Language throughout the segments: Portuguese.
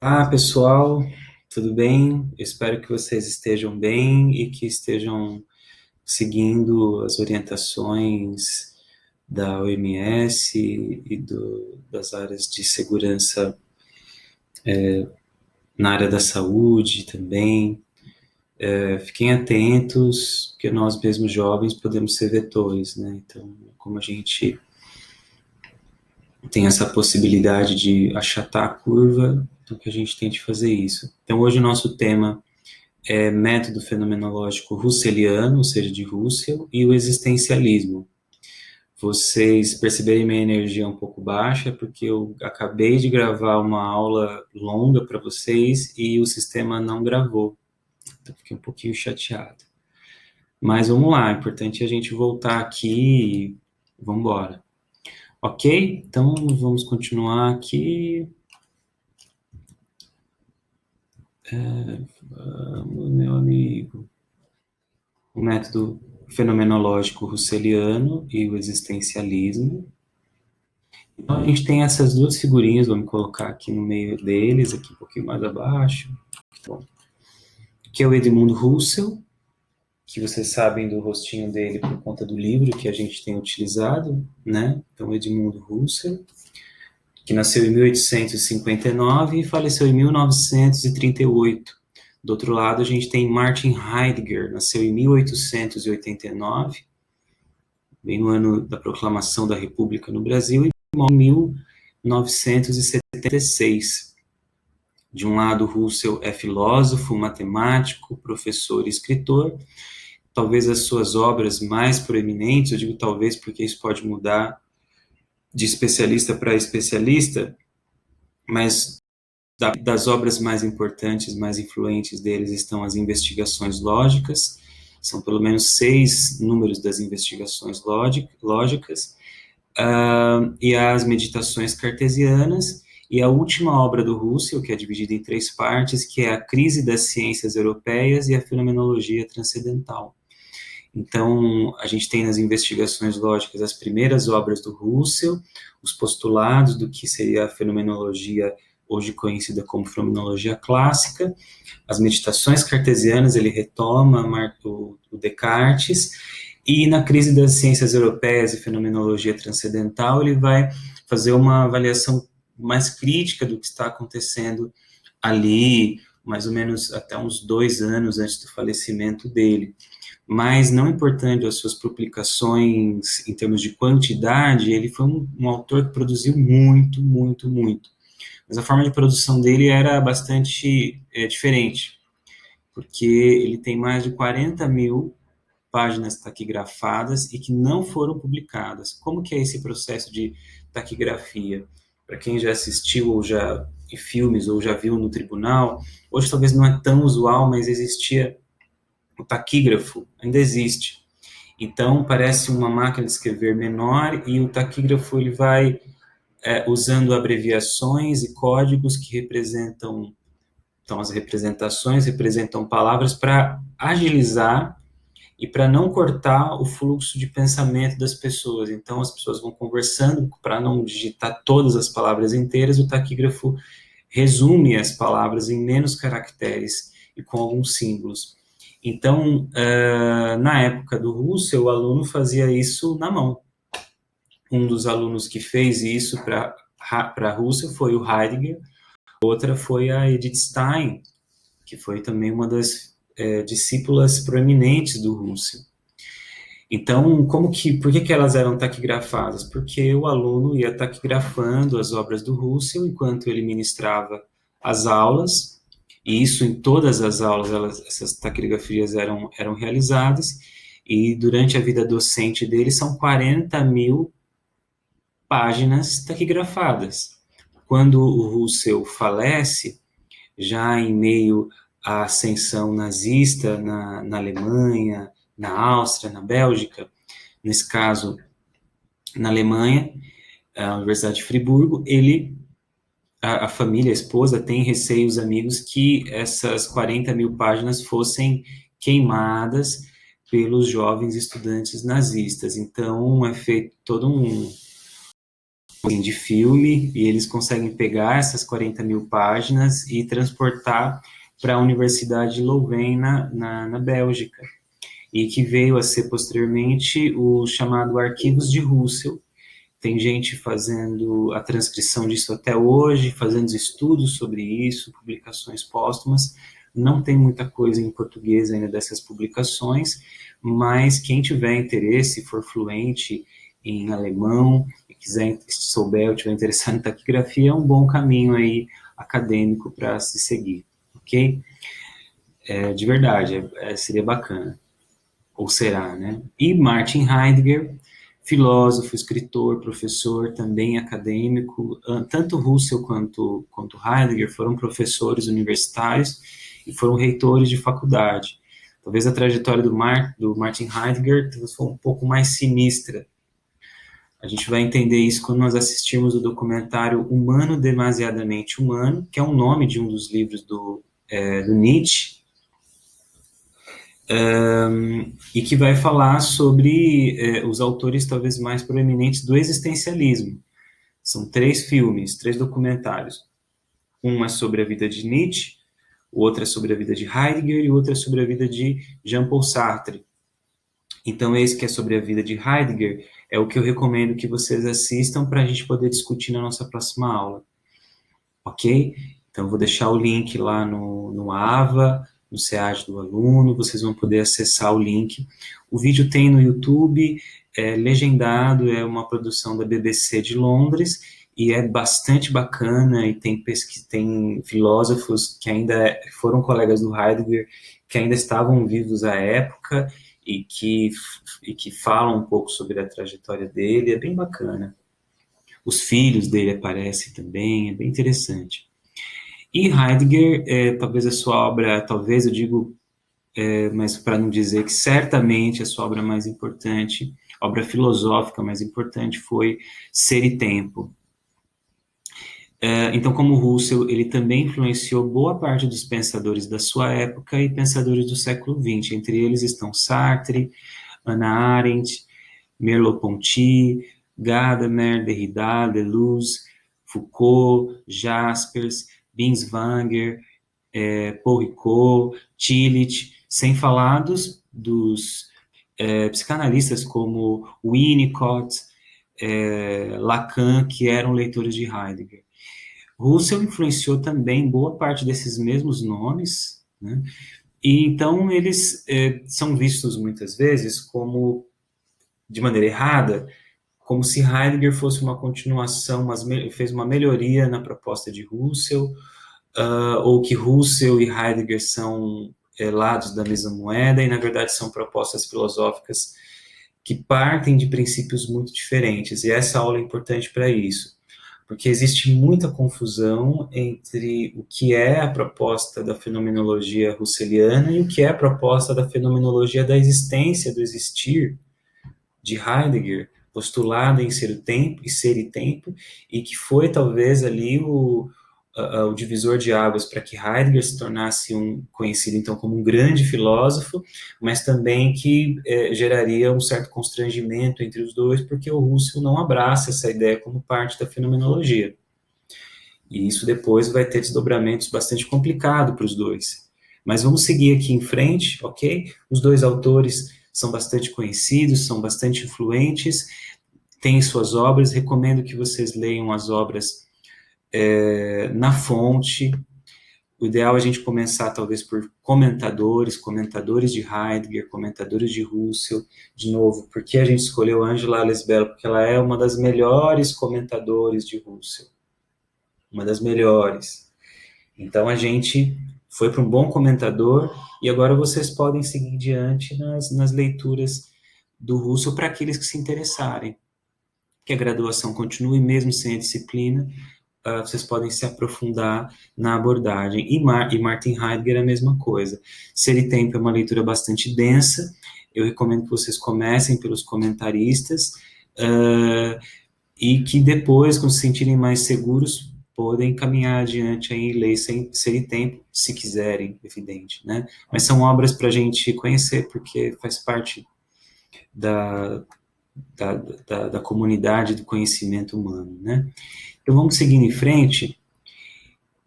Olá, pessoal, tudo bem? Eu espero que vocês estejam bem e que estejam seguindo as orientações da OMS e das áreas de segurança na área da saúde também. Fiquem atentos, que nós mesmos jovens podemos ser vetores, né? Então, como a gente tem essa possibilidade de achatar a curva, então que a gente tente fazer isso. Então, hoje o nosso tema método fenomenológico russeliano, ou seja, de Russell, e o existencialismo. Vocês perceberem minha energia um pouco baixa, porque eu acabei de gravar uma aula longa para vocês e o sistema não gravou. Então, fiquei um pouquinho chateado. Mas vamos lá, é importante a gente voltar aqui e vamos embora. Ok? Então, vamos continuar aqui. Vamos, meu amigo. O método fenomenológico russeliano e o existencialismo. Então, a gente tem essas duas figurinhas, vamos colocar aqui no meio deles, aqui um pouquinho mais abaixo. Então, que é o Edmund Husserl, que vocês sabem do rostinho dele por conta do livro que a gente tem utilizado, né? Então, Edmund Husserl, que nasceu em 1859 e faleceu em 1938. Do outro lado, a gente tem Martin Heidegger, nasceu em 1889, bem no ano da proclamação da República no Brasil, e morreu em 1976. De um lado, Russell é filósofo, matemático, professor e escritor. Talvez as suas obras mais proeminentes, eu digo talvez porque isso pode mudar de especialista para especialista, mas das obras mais importantes, mais influentes deles estão as investigações lógicas, são pelo menos 6 números das investigações lógicas, e as meditações cartesianas, e a última obra do Russell, que é dividida em 3 partes, que é a Crise das Ciências Europeias e a Fenomenologia Transcendental. Então, a gente tem nas investigações lógicas as primeiras obras do Russell, os postulados do que seria a fenomenologia hoje conhecida como fenomenologia clássica, as meditações cartesianas, ele retoma o Descartes, e na crise das ciências europeias e fenomenologia transcendental, ele vai fazer uma avaliação mais crítica do que está acontecendo ali, mais ou menos até uns 2 anos antes do falecimento dele. Mas, não importando as suas publicações em termos de quantidade, ele foi um autor que produziu muito, muito, muito. Mas a forma de produção dele era bastante diferente, porque ele tem mais de 40 mil páginas taquigrafadas e que não foram publicadas. Como que é esse processo de taquigrafia? Para quem já assistiu ou já em filmes ou já viu no tribunal, hoje talvez não é tão usual, mas existia o taquígrafo, ainda existe. Então parece uma máquina de escrever menor e o taquígrafo ele vai usando abreviações e códigos que representam, então as representações representam palavras para agilizar e para não cortar o fluxo de pensamento das pessoas. Então, as pessoas vão conversando, para não digitar todas as palavras inteiras, o taquígrafo resume as palavras em menos caracteres e com alguns símbolos. Então, na época do Russell, o aluno fazia isso na mão. Um dos alunos que fez isso para Russell foi o Heidegger, outra foi a Edith Stein, que foi também uma das discípulas proeminentes do Russell. Então, por que elas eram taquigrafadas? Porque o aluno ia taquigrafando as obras do Russell enquanto ele ministrava as aulas, e isso em todas as aulas, essas taquigrafias eram realizadas, e durante a vida docente dele são 40 mil páginas taquigrafadas. Quando o Russell falece, já em meio à ascensão nazista na Alemanha, na Áustria, na Bélgica, nesse caso na Alemanha, a Universidade de Friburgo, a família, a esposa, tem receio, os amigos, que essas 40 mil páginas fossem queimadas pelos jovens estudantes nazistas. Então, é feito todo de filme, e eles conseguem pegar essas 40 mil páginas e transportar para a Universidade de Louvain, na Bélgica, e que veio a ser posteriormente o chamado Arquivos de Russell. Tem gente fazendo a transcrição disso até hoje, fazendo estudos sobre isso, publicações póstumas. Não tem muita coisa em português ainda dessas publicações, mas quem tiver interesse, for fluente em alemão, e quiser, souber ou tiver interessado em taquigrafia, é um bom caminho aí acadêmico para se seguir, ok? De verdade, seria bacana, ou será, né? E Martin Heidegger, filósofo, escritor, professor, também acadêmico, tanto Russell quanto Heidegger foram professores universitários e foram reitores de faculdade. Talvez a trajetória do Martin Heidegger foi um pouco mais sinistra. A gente vai entender isso quando nós assistirmos o documentário Humano Demasiadamente Humano, que é o nome de um dos livros do Nietzsche, e que vai falar sobre os autores talvez mais proeminentes do existencialismo. São 3 filmes, 3 documentários. Um é sobre a vida de Nietzsche, o outro é sobre a vida de Heidegger e o outro é sobre a vida de Jean-Paul Sartre. Então, esse que é sobre a vida de Heidegger é o que eu recomendo que vocês assistam para a gente poder discutir na nossa próxima aula. Ok? Então, eu vou deixar o link lá no AVA, no SEAD do aluno, vocês vão poder acessar o link. O vídeo tem no YouTube, é legendado, é uma produção da BBC de Londres, e é bastante bacana, e tem filósofos que ainda foram colegas do Heidegger, que ainda estavam vivos à época, e que falam um pouco sobre a trajetória dele, é bem bacana. Os filhos dele aparecem também, é bem interessante. E Heidegger, talvez a sua obra, talvez eu digo, mas para não dizer que certamente a sua obra mais importante, obra filosófica mais importante foi Ser e Tempo. Então, como Russell, ele também influenciou boa parte dos pensadores da sua época e pensadores do século XX. Entre eles estão Sartre, Hannah Arendt, Merleau-Ponty, Gadamer, Derrida, Deleuze, Foucault, Jaspers, Binswanger, Paul Ricoeur, Tillich, sem falar dos psicanalistas como Winnicott, Lacan, que eram leitores de Heidegger. Russell influenciou também boa parte desses mesmos nomes, né? E então eles são vistos muitas vezes como, de maneira errada, como se Heidegger fosse uma continuação, fez uma melhoria na proposta de Russell, ou que Russell e Heidegger são lados da mesma moeda, e na verdade são propostas filosóficas que partem de princípios muito diferentes, e essa aula é importante para isso, porque existe muita confusão entre o que é a proposta da fenomenologia russeliana e o que é a proposta da fenomenologia da existência, do existir, de Heidegger, postulada em Ser o Tempo e Ser e Tempo, e que foi talvez ali o divisor de águas para que Heidegger se tornasse conhecido então como um grande filósofo, mas também que geraria um certo constrangimento entre os dois, porque o Russell não abraça essa ideia como parte da fenomenologia. E isso depois vai ter desdobramentos bastante complicados para os dois. Mas vamos seguir aqui em frente, ok? Os dois autores são bastante conhecidos, são bastante influentes, têm suas obras, recomendo que vocês leiam as obras na fonte. O ideal é a gente começar, talvez, por comentadores de Heidegger, comentadores de Russell. De novo, por que a gente escolheu Angela Ahlers-Bella? Porque ela é uma das melhores comentadoras de Russell. Uma das melhores. Então, a gente foi para um bom comentador, e agora vocês podem seguir diante nas leituras do Russell para aqueles que se interessarem. Que a graduação continue, mesmo sem a disciplina, vocês podem se aprofundar na abordagem. E Martin Heidegger é a mesma coisa. Ser e Tempo é uma leitura bastante densa, eu recomendo que vocês comecem pelos comentaristas, e que depois, quando se sentirem mais seguros, podem caminhar adiante aí em ler Ser e Tempo, se quiserem, evidente, né? Mas são obras para a gente conhecer, porque faz parte da comunidade do conhecimento humano, né? Então vamos seguir em frente,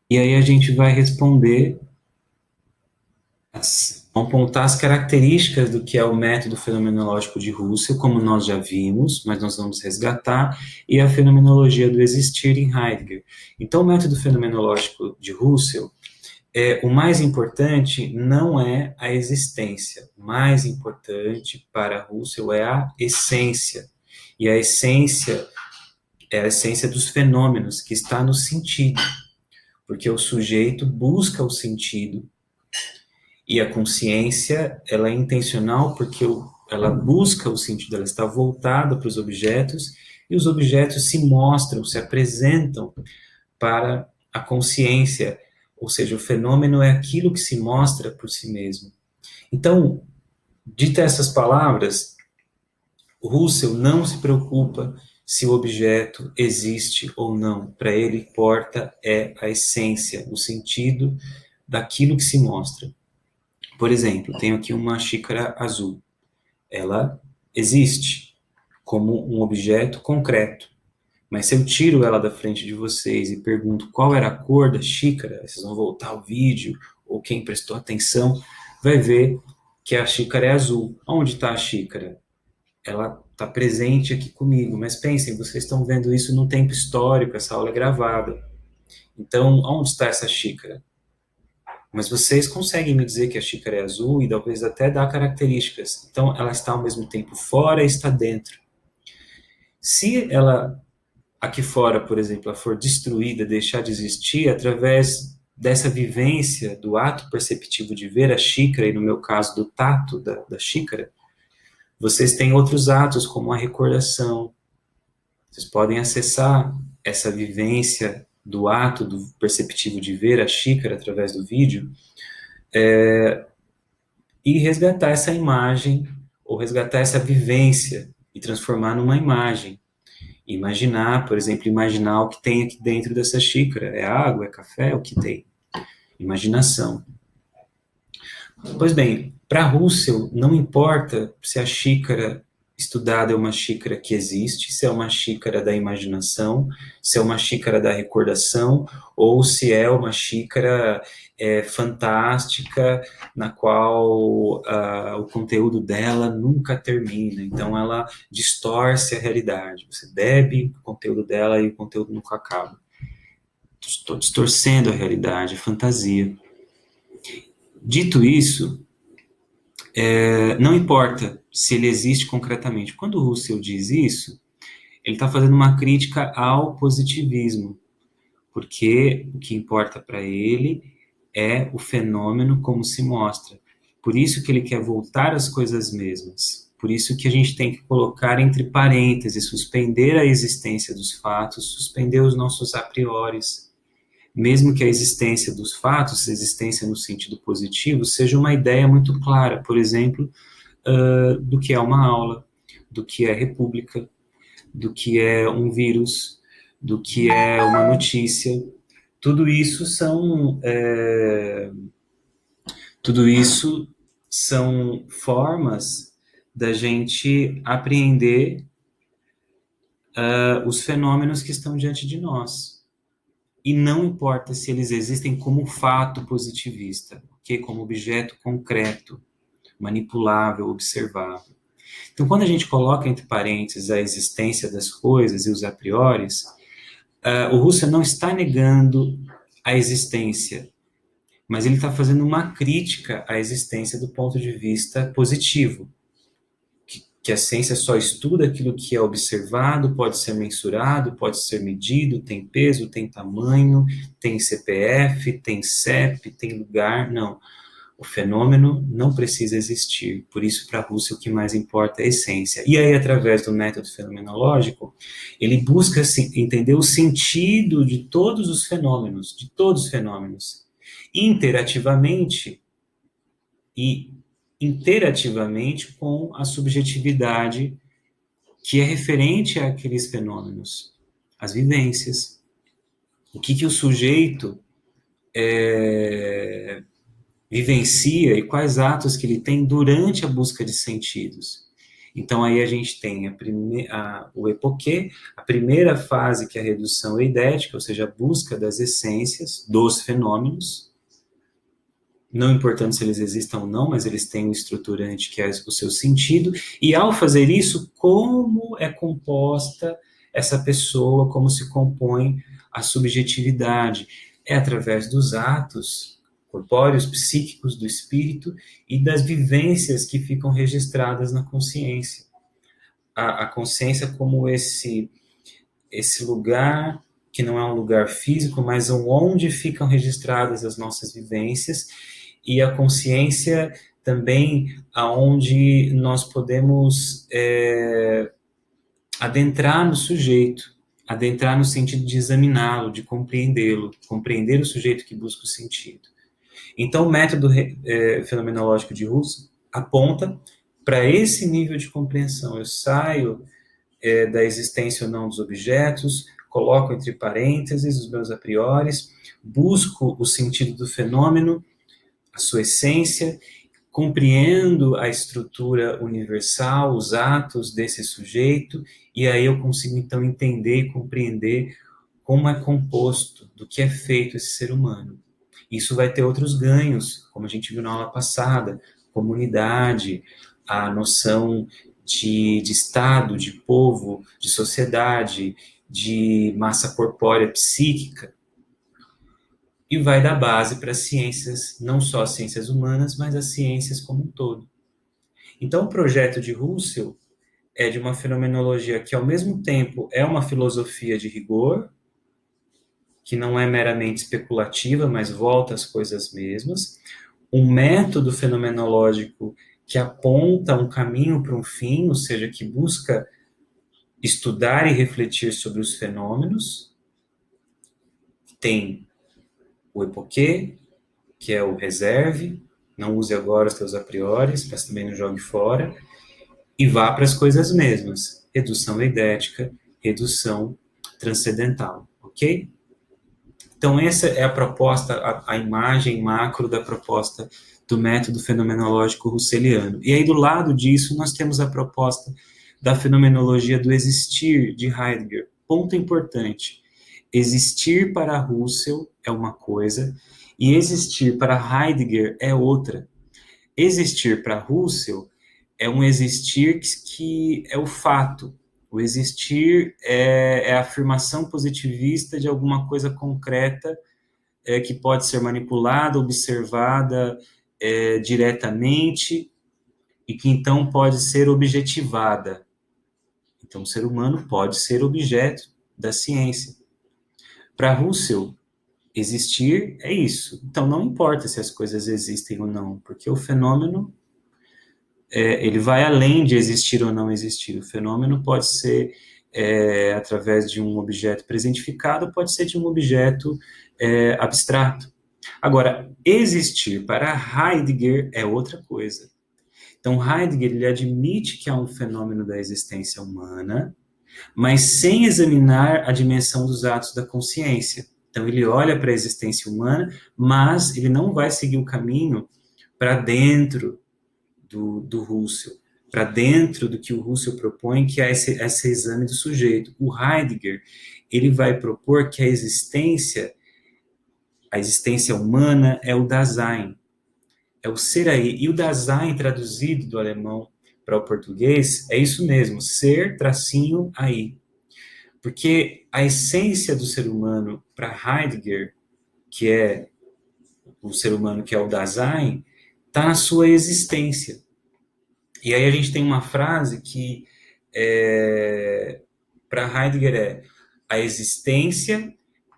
e aí a gente vai responder, vamos apontar as características do que é o método fenomenológico de Russell, como nós já vimos, mas nós vamos resgatar, e a fenomenologia do existir em Heidegger. Então o método fenomenológico de Russell, o mais importante não é a existência, o mais importante para Russell é a essência. E a essência é a essência dos fenômenos, que está no sentido, porque o sujeito busca o sentido, e a consciência, ela é intencional porque ela busca o sentido, ela está voltada para os objetos, e os objetos se mostram, se apresentam para a consciência, ou seja, o fenômeno é aquilo que se mostra por si mesmo. Então, dita essas palavras, Russell não se preocupa se o objeto existe ou não. Para ele, importa é a essência, o sentido daquilo que se mostra. Por exemplo, tenho aqui uma xícara azul. Ela existe como um objeto concreto. Mas se eu tiro ela da frente de vocês e pergunto qual era a cor da xícara, vocês vão voltar ao vídeo, ou quem prestou atenção vai ver que a xícara é azul. Onde está a xícara? Ela está presente aqui comigo, mas pensem, vocês estão vendo isso num tempo histórico, essa aula é gravada. Então, onde está essa xícara? Mas vocês conseguem me dizer que a xícara é azul e talvez até dar características. Então, ela está ao mesmo tempo fora e está dentro. Se ela aqui fora, por exemplo, ela for destruída, deixar de existir, através dessa vivência do ato perceptivo de ver a xícara, e no meu caso, do tato da xícara, vocês têm outros atos, como a recordação. Vocês podem acessar essa vivência do ato do perceptivo de ver a xícara através do vídeo, e resgatar essa imagem, ou resgatar essa vivência, e transformar numa imagem. Imaginar, por exemplo, imaginar o que tem aqui dentro dessa xícara. É água, é café, é o que tem. Imaginação. Pois bem, para Russell, não importa se a xícara estudada é uma xícara que existe, se é uma xícara da imaginação, se é uma xícara da recordação, ou se é uma xícara fantástica, na qual o conteúdo dela nunca termina, então ela distorce a realidade. Você bebe o conteúdo dela e o conteúdo nunca acaba. Estou distorcendo a realidade, a fantasia. Dito isso, não importa se ele existe concretamente. Quando o Russell diz isso, ele está fazendo uma crítica ao positivismo, porque o que importa para ele é o fenômeno como se mostra. Por isso que ele quer voltar às coisas mesmas. Por isso que a gente tem que colocar entre parênteses, suspender a existência dos fatos, suspender os nossos a prioris. Mesmo que a existência dos fatos, a existência no sentido positivo, seja uma ideia muito clara, por exemplo, do que é uma aula, do que é república, do que é um vírus, do que é uma notícia. Tudo isso são formas da gente apreender os fenômenos que estão diante de nós. E não importa se eles existem como fato positivista, que como objeto concreto, manipulável, observável. Então, quando a gente coloca entre parênteses a existência das coisas e os a prioris, o Russell não está negando a existência, mas ele está fazendo uma crítica à existência do ponto de vista positivo, que a ciência só estuda aquilo que é observado, pode ser mensurado, pode ser medido, tem peso, tem tamanho, tem CPF, tem CEP, tem lugar. Não. O fenômeno não precisa existir. Por isso, para Russell, o que mais importa é a essência. E aí, através do método fenomenológico, ele busca entender o sentido de todos os fenômenos, interativamente e interativamente com a subjetividade que é referente àqueles fenômenos, as vivências. O que o sujeito vivencia e quais atos que ele tem durante a busca de sentidos. Então, aí a gente tem o epoquê, a primeira fase, que é a redução eidética, ou seja, a busca das essências dos fenômenos, não importando se eles existam ou não, mas eles têm um estruturante que é o seu sentido, e ao fazer isso, como é composta essa pessoa, como se compõe a subjetividade? É através dos atos corpóreos, psíquicos do espírito e das vivências que ficam registradas na consciência. A consciência como esse lugar que não é um lugar físico, mas onde ficam registradas as nossas vivências, e a consciência também aonde nós podemos adentrar no sujeito, adentrar no sentido de examiná-lo, de compreendê-lo, compreender o sujeito que busca o sentido. Então, o método fenomenológico de Husserl aponta para esse nível de compreensão. Eu saio da existência ou não dos objetos, coloco entre parênteses os meus a priores, busco o sentido do fenômeno, a sua essência, compreendo a estrutura universal, os atos desse sujeito, e aí eu consigo então entender e compreender como é composto, do que é feito esse ser humano. Isso vai ter outros ganhos, como a gente viu na aula passada, comunidade, a noção de Estado, de povo, de sociedade, de massa corpórea psíquica, e vai dar base para as ciências, não só as ciências humanas, mas as ciências como um todo. Então, o projeto de Husserl é de uma fenomenologia que, ao mesmo tempo, é uma filosofia de rigor, que não é meramente especulativa, mas volta às coisas mesmas, um método fenomenológico que aponta um caminho para um fim, ou seja, que busca estudar e refletir sobre os fenômenos. Tem o epoquê, que é o reserve, não use agora os teus a priori, mas também não jogue fora, e vá para as coisas mesmas, redução eidética, redução transcendental, ok? Então, essa é a proposta, a imagem macro da proposta do método fenomenológico russeliano. E aí, do lado disso, nós temos a proposta da fenomenologia do existir, de Heidegger. Ponto importante. Existir para Husserl é uma coisa, e existir para Heidegger é outra. Existir para Husserl é um existir que é o fato. O existir é a afirmação positivista de alguma coisa concreta que pode ser manipulada, observada diretamente e que então pode ser objetivada. Então, o ser humano pode ser objeto da ciência. Para Husserl, existir é isso. Então, não importa se as coisas existem ou não, porque o fenômeno ele vai além de existir ou não existir. O fenômeno pode ser através de um objeto presentificado, pode ser de um objeto abstrato. Agora, existir para Heidegger é outra coisa. Então, Heidegger ele admite que há um fenômeno da existência humana, mas sem examinar a dimensão dos atos da consciência. Então, ele olha para a existência humana, mas ele não vai seguir o caminho para dentro do Husserl, para dentro do que o Husserl propõe, que é esse exame do sujeito. O Heidegger, ele vai propor que a existência humana é o Dasein, é o ser aí. E o Dasein, traduzido do alemão para o português, é isso mesmo, ser, tracinho, aí. Porque a essência do ser humano para Heidegger, que é o ser humano que é o Dasein, está na sua existência. E aí a gente tem uma frase que, para Heidegger, a existência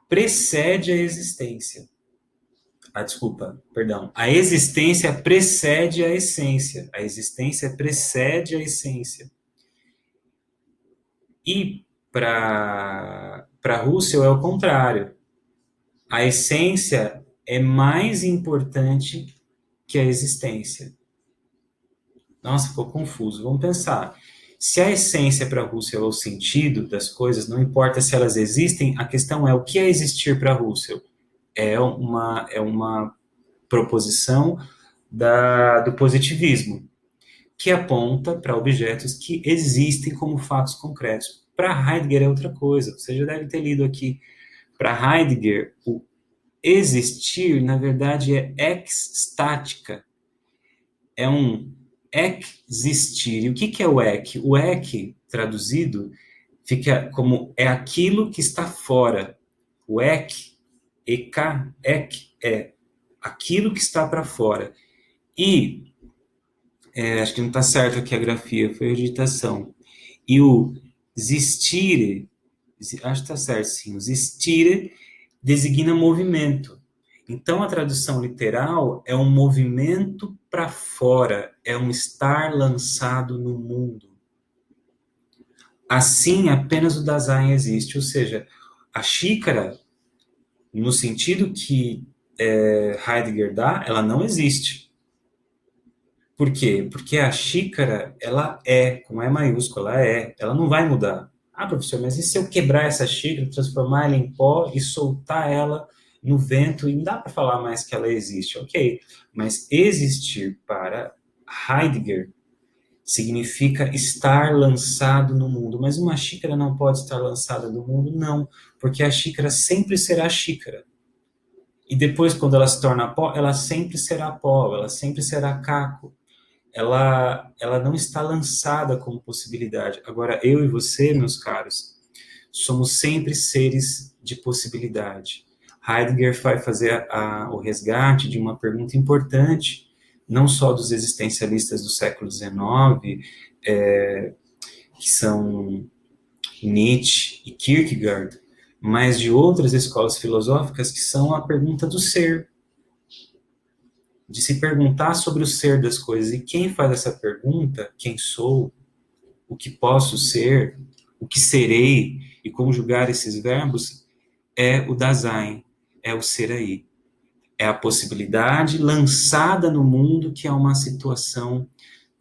precede a existência. A existência precede a essência. A existência precede a essência. E para Husserl é o contrário. A essência é mais importante que a existência. Nossa, ficou confuso. Vamos pensar. Se a essência para Husserl é o sentido das coisas, não importa se elas existem, a questão é o que é existir para Husserl. É uma proposição do positivismo. que aponta para objetos que existem como fatos concretos. Para Heidegger é outra coisa. Você já deve ter lido aqui. Para Heidegger, o existir, na verdade, é ex-estática. É um existir. E o que é o ek? O ek, traduzido, fica como é aquilo que está fora. O ek, ek é aquilo que está para fora. E, acho que não está certo aqui a grafia, foi a digitação. E o existire, acho que está certo sim, o existire designa movimento. Então, a tradução literal é um movimento para fora, é um estar lançado no mundo. Assim, apenas o Dasein existe, ou seja, a xícara, no sentido que Heidegger dá, ela não existe. Por quê? Porque a xícara, ela é, com E maiúsculo, ela não vai mudar. Ah, professor, mas e se eu quebrar essa xícara, transformar ela em pó e soltar ela no vento e não dá para falar mais que ela existe? Ok, mas existir para Heidegger significa estar lançado no mundo. Mas uma xícara não pode estar lançada no mundo? Não, porque a xícara sempre será xícara. E depois, quando ela se torna pó, ela sempre será pó, ela sempre será caco. Ela não está lançada como possibilidade. Agora, eu e você, meus caros, somos sempre seres de possibilidade. Heidegger vai fazer o resgate de uma pergunta importante, não só dos existencialistas do século XIX, que são Nietzsche e Kierkegaard, mas de outras escolas filosóficas, que são a pergunta do ser, de se perguntar sobre o ser das coisas. E quem faz essa pergunta, quem sou, o que posso ser, o que serei, e conjugar esses verbos, é o Dasein, é o ser aí. É a possibilidade lançada no mundo, que é uma situação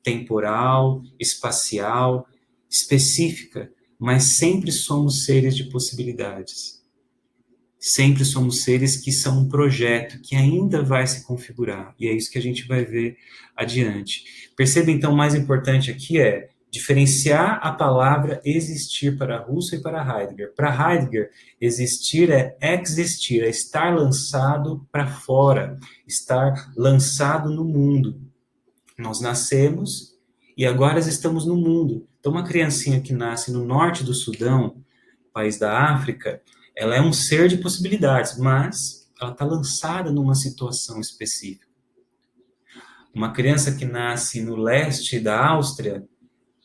temporal, espacial, específica, mas sempre somos seres de possibilidades. Sempre somos seres que são um projeto que ainda vai se configurar, e é isso que a gente vai ver adiante. Perceba, então, o mais importante aqui é diferenciar a palavra existir para Russell e para Heidegger. Para Heidegger, existir é existir, é estar lançado para fora, estar lançado no mundo. Nós nascemos e agora estamos no mundo. Então, uma criancinha que nasce no norte do Sudão, país da África, ela é um ser de possibilidades, mas ela está lançada numa situação específica. Uma criança que nasce no leste da Áustria,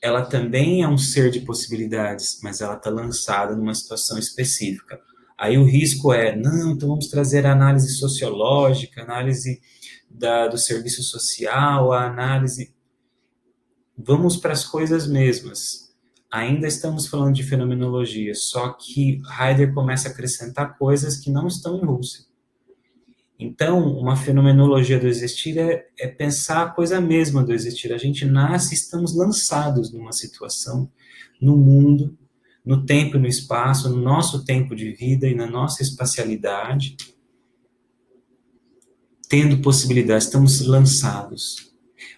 ela também é um ser de possibilidades, mas ela está lançada numa situação específica. Aí o risco é, não, então vamos trazer a análise sociológica, a análise do serviço social, a análise... Vamos para as coisas mesmas. Ainda estamos falando de fenomenologia, só que Heidegger começa a acrescentar coisas que não estão em Russell. Então, uma fenomenologia do existir é pensar a coisa mesma do existir. A gente nasce e estamos lançados numa situação, no mundo, no tempo e no espaço, no nosso tempo de vida e na nossa espacialidade, tendo possibilidades, estamos lançados.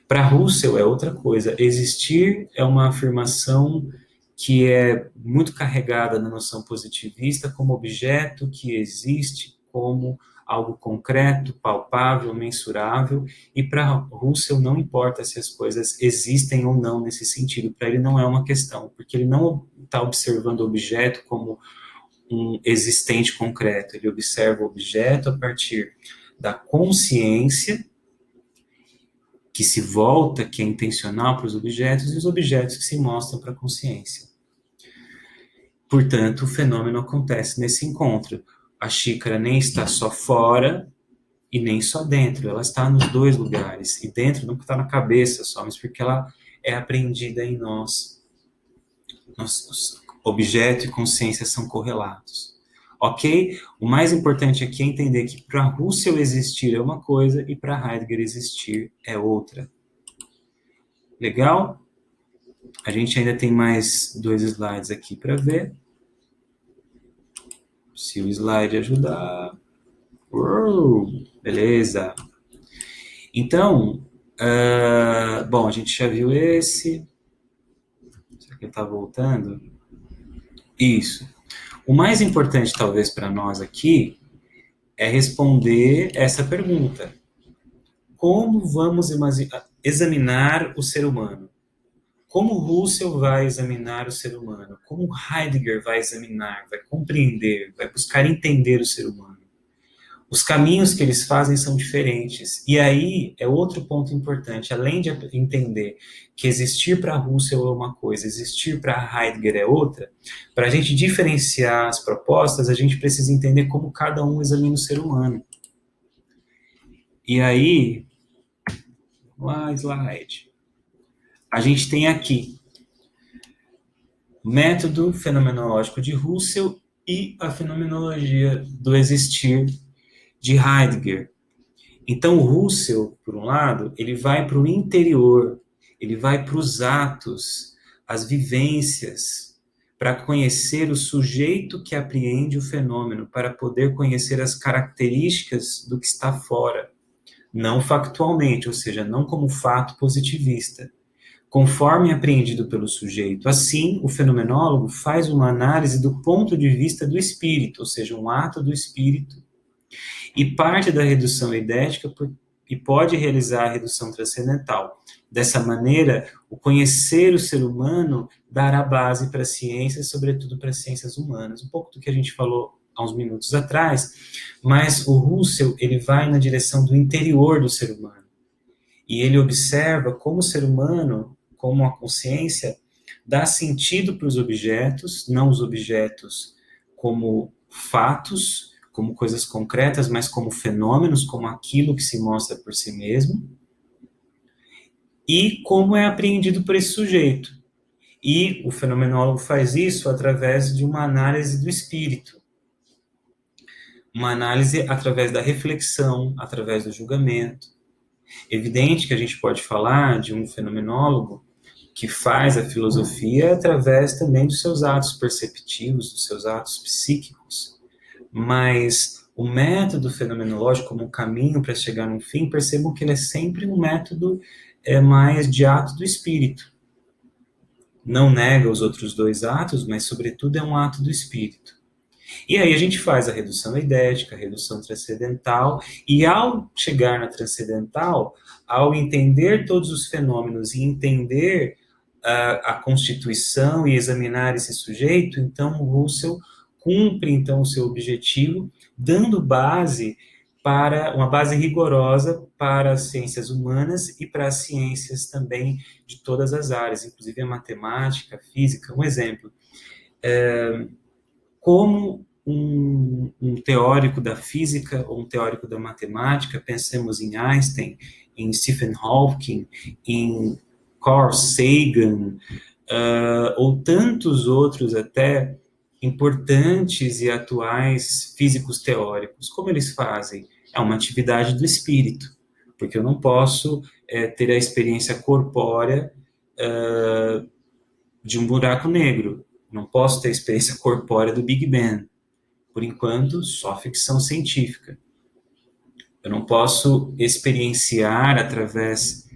Para Russell é outra coisa. Existir é uma afirmação que é muito carregada na noção positivista como objeto que existe como algo concreto, palpável, mensurável, e para Russell não importa se as coisas existem ou não nesse sentido, para ele não é uma questão, porque ele não está observando o objeto como um existente concreto, ele observa o objeto a partir da consciência que se volta, que é intencional para os objetos, e os objetos que se mostram para a consciência. Portanto, o fenômeno acontece nesse encontro. A xícara nem está só fora e nem só dentro, ela está nos dois lugares. E dentro não está na cabeça só, mas porque ela é apreendida em nós. Objeto e consciência são correlatos. Ok? O mais importante aqui é entender que para Russell existir é uma coisa e para Heidegger existir é outra. Legal? A gente ainda tem mais 2 slides aqui para ver. Se o slide ajudar. Uou, beleza. Então, Bom, a gente já viu esse. Será que ele está voltando? Isso. O mais importante, talvez, para nós aqui é responder essa pergunta: como vamos examinar o ser humano? Como Russell vai examinar o ser humano? Como Heidegger vai examinar, vai compreender, vai buscar entender o ser humano? Os caminhos que eles fazem são diferentes. E aí é outro ponto importante. Além de entender que existir para Russell é uma coisa, existir para Heidegger é outra, para a gente diferenciar as propostas, a gente precisa entender como cada um examina o ser humano. E aí, lá, slide. A gente tem aqui o método fenomenológico de Russell e a fenomenologia do existir de Heidegger. Então, o Russell, por um lado, ele vai para o interior, ele vai para os atos, as vivências, para conhecer o sujeito que apreende o fenômeno, para poder conhecer as características do que está fora, não factualmente, ou seja, não como fato positivista, conforme apreendido pelo sujeito. Assim, o fenomenólogo faz uma análise do ponto de vista do espírito, ou seja, um ato do espírito, e parte da redução eidética e pode realizar a redução transcendental. Dessa maneira, o conhecer o ser humano dará base para a ciência, sobretudo para as ciências humanas. Um pouco do que a gente falou há uns minutos atrás, mas o Russell, ele vai na direção do interior do ser humano. E ele observa como o ser humano, como a consciência, dá sentido para os objetos, não os objetos como fatos, como coisas concretas, mas como fenômenos, como aquilo que se mostra por si mesmo, e como é apreendido por esse sujeito. E o fenomenólogo faz isso através de uma análise do espírito, uma análise através da reflexão, através do julgamento. Evidente que a gente pode falar de um fenomenólogo que faz a filosofia através também dos seus atos perceptivos, dos seus atos psíquicos, mas o método fenomenológico como um caminho para chegar no fim, percebam que ele é sempre um método mais de ato do espírito. Não nega os outros dois atos, mas sobretudo é um ato do espírito. E aí a gente faz a redução eidética, a redução transcendental, e ao chegar na transcendental, ao entender todos os fenômenos e entender a constituição e examinar esse sujeito, então o Russell cumpre então o seu objetivo, dando base para uma base rigorosa para as ciências humanas e para as ciências também de todas as áreas, inclusive a matemática, a física. Um exemplo, como um teórico da física ou um teórico da matemática, pensemos em Einstein, em Stephen Hawking, em Carl Sagan, ou tantos outros até importantes e atuais físicos teóricos. Como eles fazem? É uma atividade do espírito, porque eu não posso ter a experiência corpórea de um buraco negro, não posso ter a experiência corpórea do Big Bang. Por enquanto, só ficção científica. Eu não posso experienciar através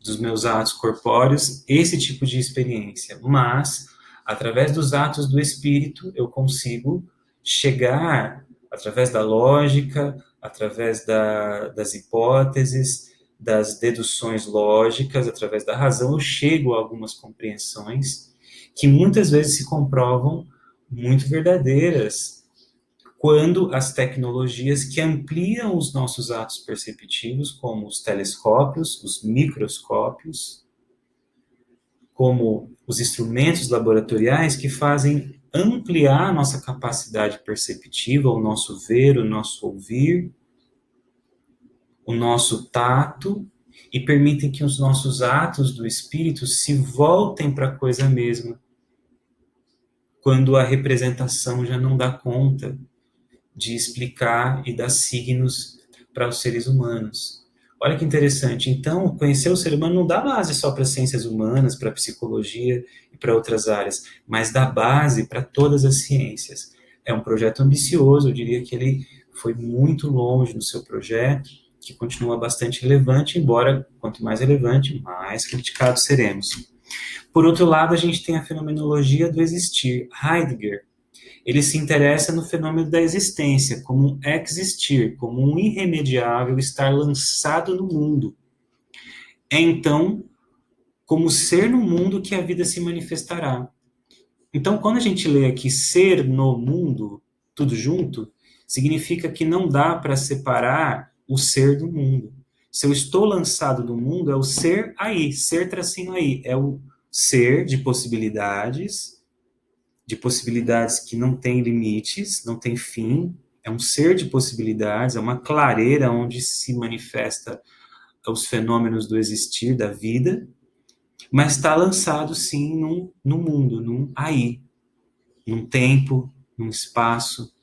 dos meus atos corpóreos esse tipo de experiência, mas através dos atos do espírito eu consigo chegar, através da lógica, através das hipóteses, das deduções lógicas, através da razão, eu chego a algumas compreensões que muitas vezes se comprovam muito verdadeiras quando as tecnologias que ampliam os nossos atos perceptivos, como os telescópios, os microscópios, como os instrumentos laboratoriais que fazem ampliar a nossa capacidade perceptiva, o nosso ver, o nosso ouvir, o nosso tato, e permitem que os nossos atos do espírito se voltem para a coisa mesma, quando a representação já não dá conta de explicar e dar signos para os seres humanos. Olha que interessante. Então, conhecer o ser humano não dá base só para as ciências humanas, para a psicologia e para outras áreas, mas dá base para todas as ciências. É um projeto ambicioso, eu diria que ele foi muito longe no seu projeto, que continua bastante relevante, embora quanto mais relevante, mais criticados seremos. Por outro lado, a gente tem a fenomenologia do existir. Heidegger, ele se interessa no fenômeno da existência, como um existir, como um irremediável estar lançado no mundo. É então como ser no mundo que a vida se manifestará. Então, quando a gente lê aqui ser no mundo, tudo junto, significa que não dá para separar o ser do mundo. Se eu estou lançado no mundo, é o ser aí, ser tracinho aí, é o ser de possibilidades que não tem limites, não tem fim, é um ser de possibilidades, é uma clareira onde se manifesta os fenômenos do existir, da vida, mas está lançado sim no mundo, num aí, num tempo, num espaço.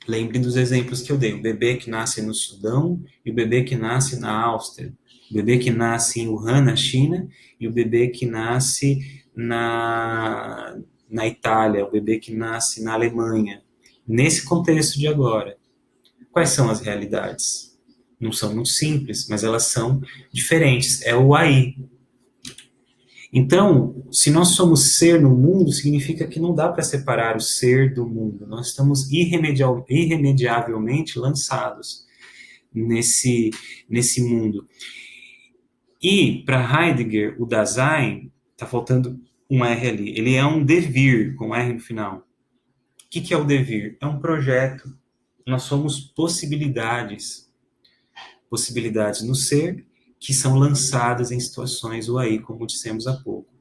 Lembre dos exemplos que eu dei: o bebê que nasce no Sudão e o bebê que nasce na Áustria, o bebê que nasce em Wuhan, na China, e o bebê que nasce na Itália, o bebê que nasce na Alemanha. Nesse contexto de agora, quais são as realidades? Não são muito simples, mas elas são diferentes. É o aí. Então, se nós somos ser no mundo, significa que não dá para separar o ser do mundo. Nós estamos irremediavelmente lançados nesse mundo. E, para Heidegger, o Dasein, está faltando um R ali, ele é um devir, com R no final. O que é o devir? É um projeto. Nós somos possibilidades no ser que são lançadas em situações o aí, como dissemos há pouco.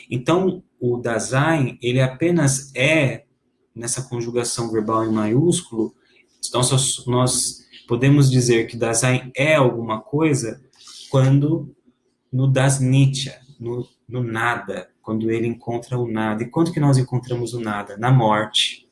Então, o Dasein, ele apenas é, nessa conjugação verbal em maiúsculo, nós podemos dizer que Dasein é alguma coisa quando no Das Nietzsche, no nada, quando ele encontra o nada. E quando que nós encontramos o nada? Na morte.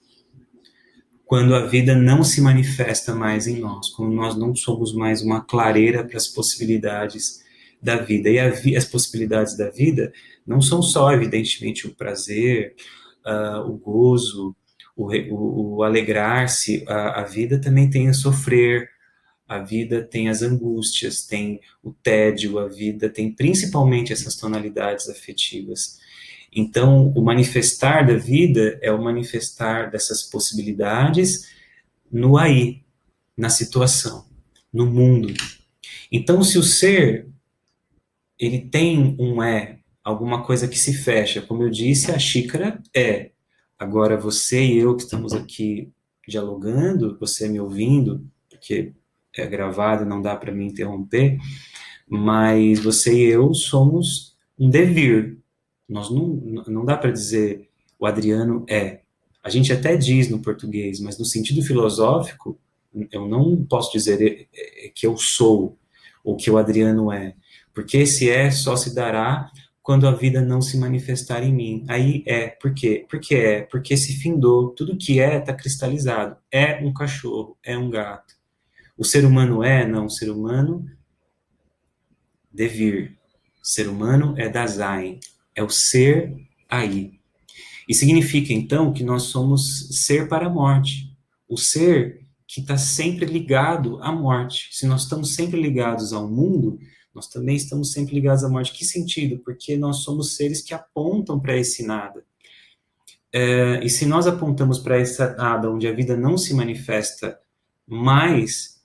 Quando a vida não se manifesta mais em nós, quando nós não somos mais uma clareira para as possibilidades da vida. E as possibilidades da vida não são só, evidentemente, o prazer, o gozo, o alegrar-se. A vida também tem a sofrer, a vida tem as angústias, tem o tédio, a vida tem principalmente essas tonalidades afetivas. Então, o manifestar da vida é o manifestar dessas possibilidades no aí, na situação, no mundo. Então, se o ser ele tem um alguma coisa que se fecha, como eu disse, a xícara é. Agora, você e eu que estamos aqui dialogando, você me ouvindo, porque é gravado, não dá para me interromper, mas você e eu somos um devir. Nós não dá para dizer o Adriano é. A gente até diz no português, mas no sentido filosófico, eu não posso dizer que eu sou ou que o Adriano é, porque esse é só se dará quando a vida não se manifestar em mim. Aí é, por quê? Porque se findou, tudo que é está cristalizado. É um cachorro, é um gato. O ser humano é? Não, o ser humano devir. O ser humano é Dasein, é o ser aí. E significa, então, que nós somos ser para a morte. O ser que está sempre ligado à morte. Se nós estamos sempre ligados ao mundo, nós também estamos sempre ligados à morte. Que sentido? Porque nós somos seres que apontam para esse nada. E se nós apontamos para esse nada onde a vida não se manifesta mais,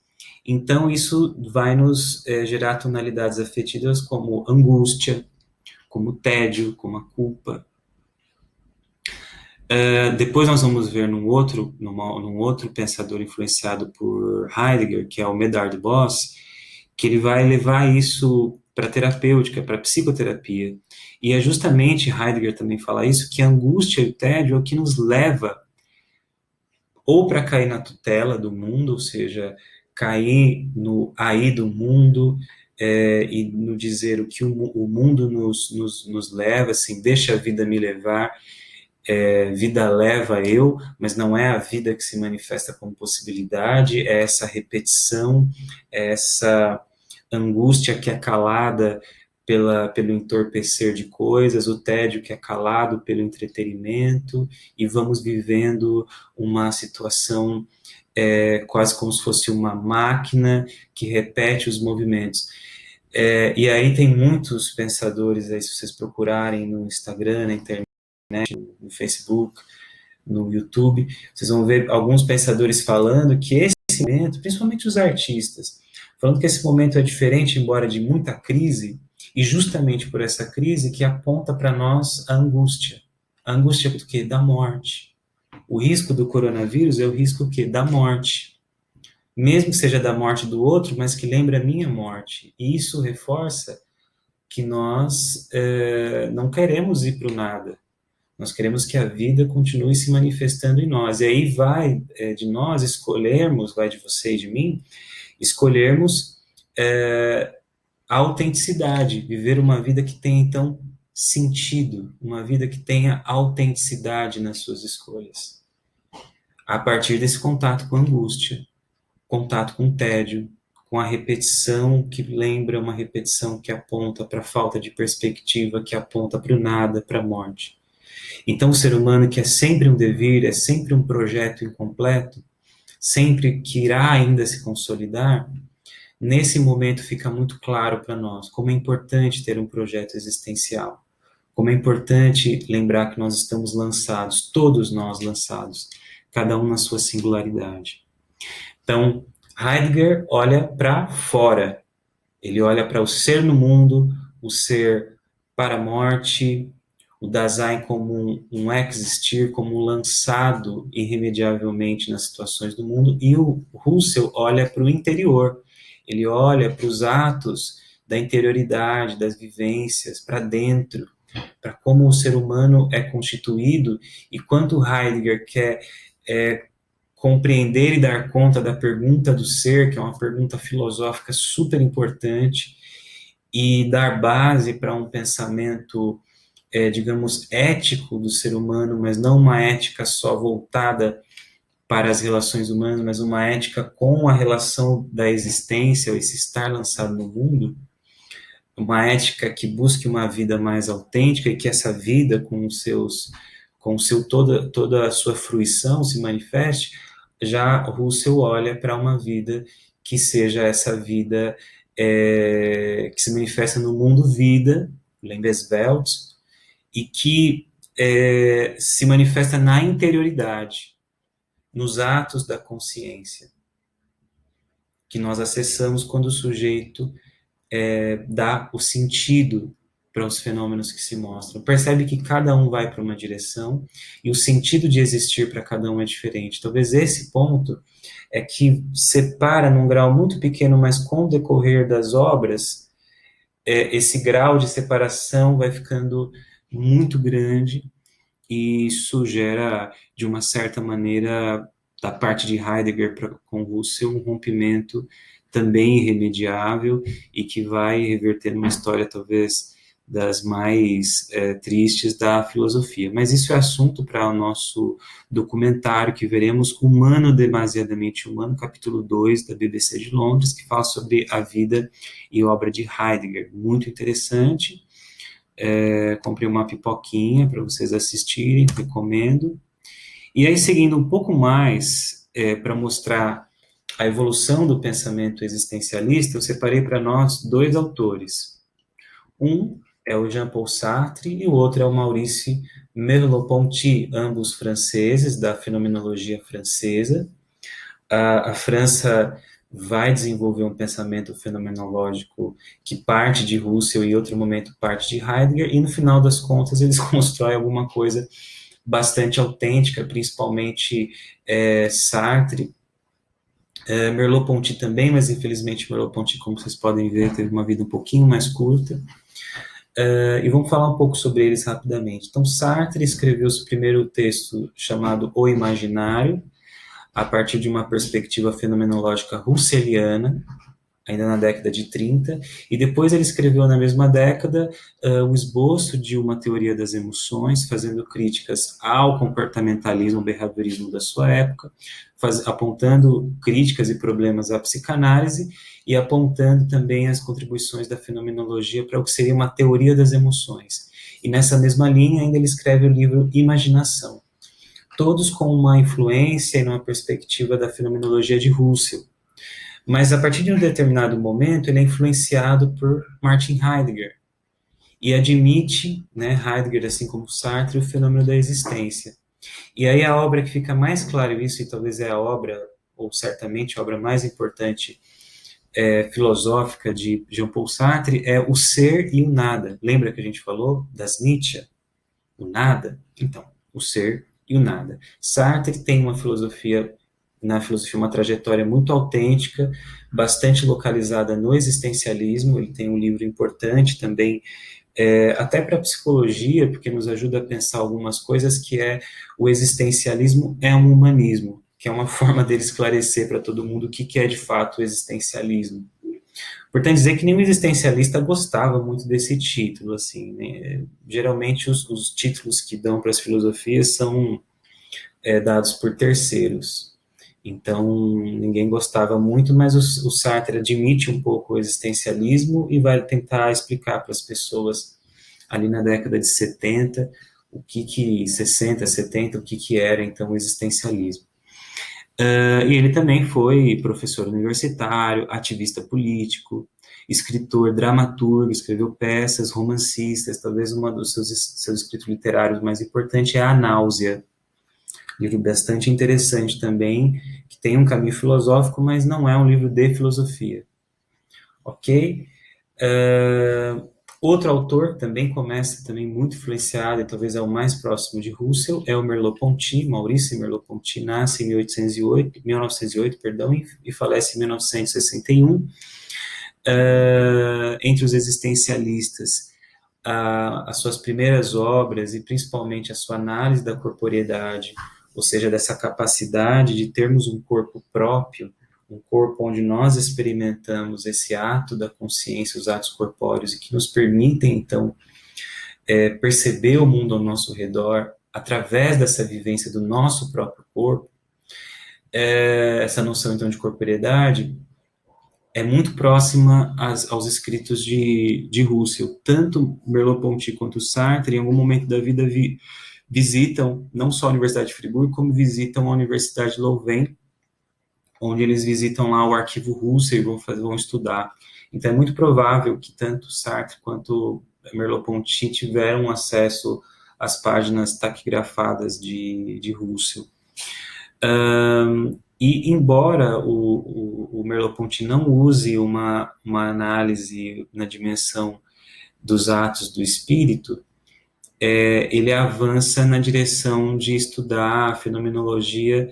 então isso vai nos gerar tonalidades afetivas como angústia, como tédio, como a culpa. Depois nós vamos ver num outro pensador influenciado por Heidegger, que é o Medard Boss, que ele vai levar isso para a terapêutica, para a psicoterapia. E é justamente, Heidegger também fala isso, que a angústia e o tédio é o que nos leva ou para cair na tutela do mundo, ou seja, cair no aí do mundo, e no dizer o que o mundo nos leva, assim, deixa a vida me levar, vida leva eu, mas não é a vida que se manifesta como possibilidade, é essa repetição, é essa angústia que é calada pelo entorpecer de coisas, o tédio que é calado pelo entretenimento, e vamos vivendo uma situação quase como se fosse uma máquina que repete os movimentos. E aí tem muitos pensadores, aí, se vocês procurarem no Instagram, na internet, no Facebook, no YouTube, vocês vão ver alguns pensadores falando que esse momento, principalmente os artistas, falando que esse momento é diferente, embora de muita crise, e justamente por essa crise que aponta para nós a angústia. A angústia do quê? Da morte. O risco do coronavírus é o risco quê? Da morte. Mesmo que seja da morte do outro, mas que lembre a minha morte. E isso reforça que nós não queremos ir para o nada. Nós queremos que a vida continue se manifestando em nós. E aí vai de nós escolhermos, vai de você e de mim, escolhermos a autenticidade, viver uma vida que tenha, então, sentido, uma vida que tenha autenticidade nas suas escolhas. A partir desse contato com a angústia, contato com o tédio, com a repetição que lembra uma repetição que aponta para a falta de perspectiva, que aponta para o nada, para a morte. Então, o ser humano que é sempre um devir, é sempre um projeto incompleto, sempre que irá ainda se consolidar, nesse momento fica muito claro para nós como é importante ter um projeto existencial, como é importante lembrar que nós estamos lançados, todos nós lançados, cada um na sua singularidade. Então, Heidegger olha para fora, ele olha para o ser no mundo, o ser para a morte, o Dasein como um existir, como um lançado irremediavelmente nas situações do mundo, e o Husserl olha para o interior, ele olha para os atos da interioridade, das vivências, para dentro, para como o ser humano é constituído, e quanto Heidegger quer compreender e dar conta da pergunta do ser, que é uma pergunta filosófica super importante, e dar base para um pensamento digamos, ético do ser humano, mas não uma ética só voltada para as relações humanas, mas uma ética com a relação da existência, esse estar lançado no mundo, uma ética que busque uma vida mais autêntica e que essa vida, toda a sua fruição se manifeste. Já Russell olha para uma vida que seja essa vida que se manifesta no mundo vida, Lebenswelt, e que se manifesta na interioridade, nos atos da consciência, que nós acessamos quando o sujeito dá o sentido para os fenômenos que se mostram. Percebe que cada um vai para uma direção e o sentido de existir para cada um é diferente. Talvez esse ponto é que separa num grau muito pequeno, mas com o decorrer das obras, esse grau de separação vai ficando muito grande, e isso gera, de uma certa maneira, da parte de Heidegger com Husserl, um rompimento também irremediável e que vai reverter numa história talvez das mais tristes da filosofia. Mas isso é assunto para o nosso documentário que veremos, Humano Demasiadamente Humano, capítulo 2 da BBC de Londres, que fala sobre a vida e obra de Heidegger. Muito interessante. Comprei uma pipoquinha para vocês assistirem, recomendo. E aí, seguindo um pouco mais, para mostrar a evolução do pensamento existencialista, eu separei para nós dois autores. Um é o Jean-Paul Sartre e o outro é o Maurice Merleau-Ponty, ambos franceses, da fenomenologia francesa. A França vai desenvolver um pensamento fenomenológico que parte de Husserl e em outro momento parte de Heidegger, e no final das contas eles constroem alguma coisa bastante autêntica, principalmente Sartre, Merleau-Ponty também, mas infelizmente Merleau-Ponty, como vocês podem ver, teve uma vida um pouquinho mais curta. E vamos falar um pouco sobre eles rapidamente. Então, Sartre escreveu seu primeiro texto chamado O Imaginário, a partir de uma perspectiva fenomenológica husserliana, ainda na década de 30, e depois ele escreveu na mesma década o esboço de uma teoria das emoções, fazendo críticas ao comportamentalismo, behaviorismo da sua época, apontando críticas e problemas à psicanálise e apontando também as contribuições da fenomenologia para o que seria uma teoria das emoções. E nessa mesma linha ainda ele escreve o livro Imaginação. todos com uma influência e uma perspectiva da fenomenologia de Russell. Mas a partir de um determinado momento, ele é influenciado por Martin Heidegger e admite, né, Heidegger, assim como Sartre, o fenômeno da existência. E aí a obra que fica mais claro isso, e talvez é a obra, ou certamente a obra mais importante filosófica de Jean-Paul Sartre, é O Ser e o Nada. Lembra que a gente falou das Nietzsche? O nada? Então, o ser e o nada. Sartre tem uma filosofia, na filosofia, uma trajetória muito autêntica, bastante localizada no existencialismo. Ele tem um livro importante também, até para a psicologia, porque nos ajuda a pensar algumas coisas, que é o existencialismo é um humanismo, que é uma forma dele esclarecer para todo mundo o que é de fato o existencialismo. Importante dizer que nenhum existencialista gostava muito desse título, assim, né? Geralmente os títulos que dão para as filosofias são dados por terceiros. Então, ninguém gostava muito, mas o Sartre admite um pouco o existencialismo e vai tentar explicar para as pessoas ali na década de 70, 60, 70, o que era então o existencialismo. E ele também foi professor universitário, ativista político, escritor, dramaturgo, escreveu peças, romancistas. Talvez um dos seus escritos literários mais importantes é A Náusea, livro bastante interessante também, que tem um caminho filosófico, mas não é um livro de filosofia, ok? Outro autor também começa também muito influenciado, e talvez é o mais próximo de Russell, é o Merleau-Ponty. Maurice Merleau-Ponty nasce em 1908, perdão, e falece em 1961. Entre os existencialistas, as suas primeiras obras, e principalmente a sua análise da corporeidade, ou seja, dessa capacidade de termos um corpo próprio, um corpo onde nós experimentamos esse ato da consciência, os atos corpóreos, e que nos permitem, então, perceber o mundo ao nosso redor através dessa vivência do nosso próprio corpo. Essa noção, então, de corporeidade é muito próxima aos escritos de Russell. Tanto Merleau-Ponty quanto Sartre, em algum momento da vida, visitam não só a Universidade de Friburgo, como visitam a Universidade de Louvain, onde eles visitam lá o arquivo Russell e vão estudar. Então, é muito provável que tanto Sartre quanto Merleau-Ponty tiveram acesso às páginas taquigrafadas de Russell. E embora o Merleau-Ponty não use uma análise na dimensão dos atos do espírito, ele avança na direção de estudar a fenomenologia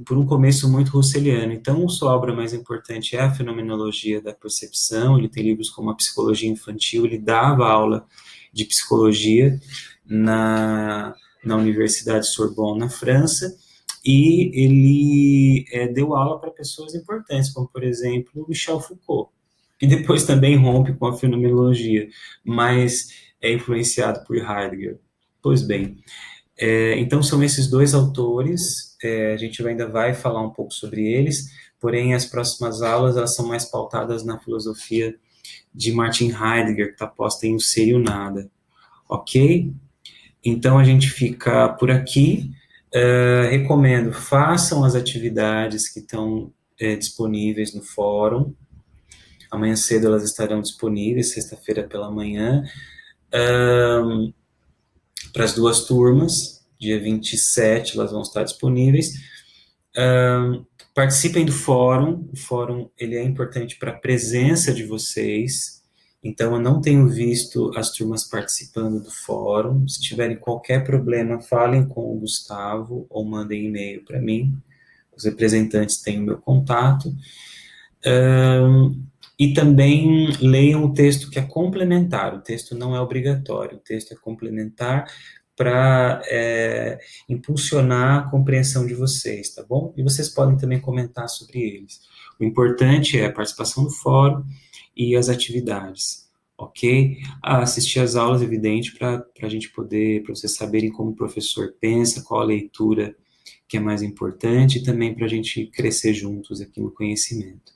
por um começo muito russeliano. Então, sua obra mais importante é a Fenomenologia da Percepção. Ele tem livros como A Psicologia Infantil. Ele dava aula de psicologia na Universidade Sorbonne, na França, e ele deu aula para pessoas importantes, como, por exemplo, Michel Foucault, que depois também rompe com a fenomenologia, mas é influenciado por Heidegger. Pois bem, então são esses dois autores, a gente ainda vai falar um pouco sobre eles, porém as próximas aulas elas são mais pautadas na filosofia de Martin Heidegger, que está posta em O Ser e o Nada, ok? Então a gente fica por aqui. Recomendo, façam as atividades que estão disponíveis no fórum. Amanhã cedo elas estarão disponíveis, sexta-feira pela manhã, para as duas turmas. Dia 27 elas vão estar disponíveis. Participem do fórum. O fórum ele é importante para a presença de vocês. Então, eu não tenho visto as turmas participando do fórum. Se tiverem qualquer problema, falem com o Gustavo ou mandem e-mail para mim. Os representantes têm o meu contato. E também leiam o texto que é complementar. O texto não é obrigatório, o texto é complementar para impulsionar a compreensão de vocês, tá bom? E vocês podem também comentar sobre eles. O importante é a participação no fórum e as atividades, ok? Assistir às aulas, evidente, para a gente poder, para vocês saberem como o professor pensa, qual a leitura que é mais importante, e também para a gente crescer juntos aqui no conhecimento,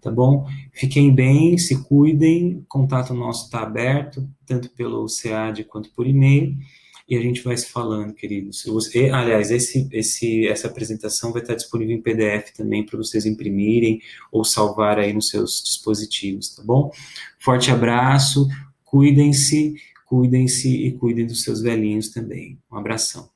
tá bom? Fiquem bem, se cuidem, o contato nosso está aberto, tanto pelo SEAD quanto por e-mail, e a gente vai se falando, queridos. Aliás, essa apresentação vai estar disponível em PDF também para vocês imprimirem ou salvar aí nos seus dispositivos, tá bom? Forte abraço, cuidem-se e cuidem dos seus velhinhos também. Um abração.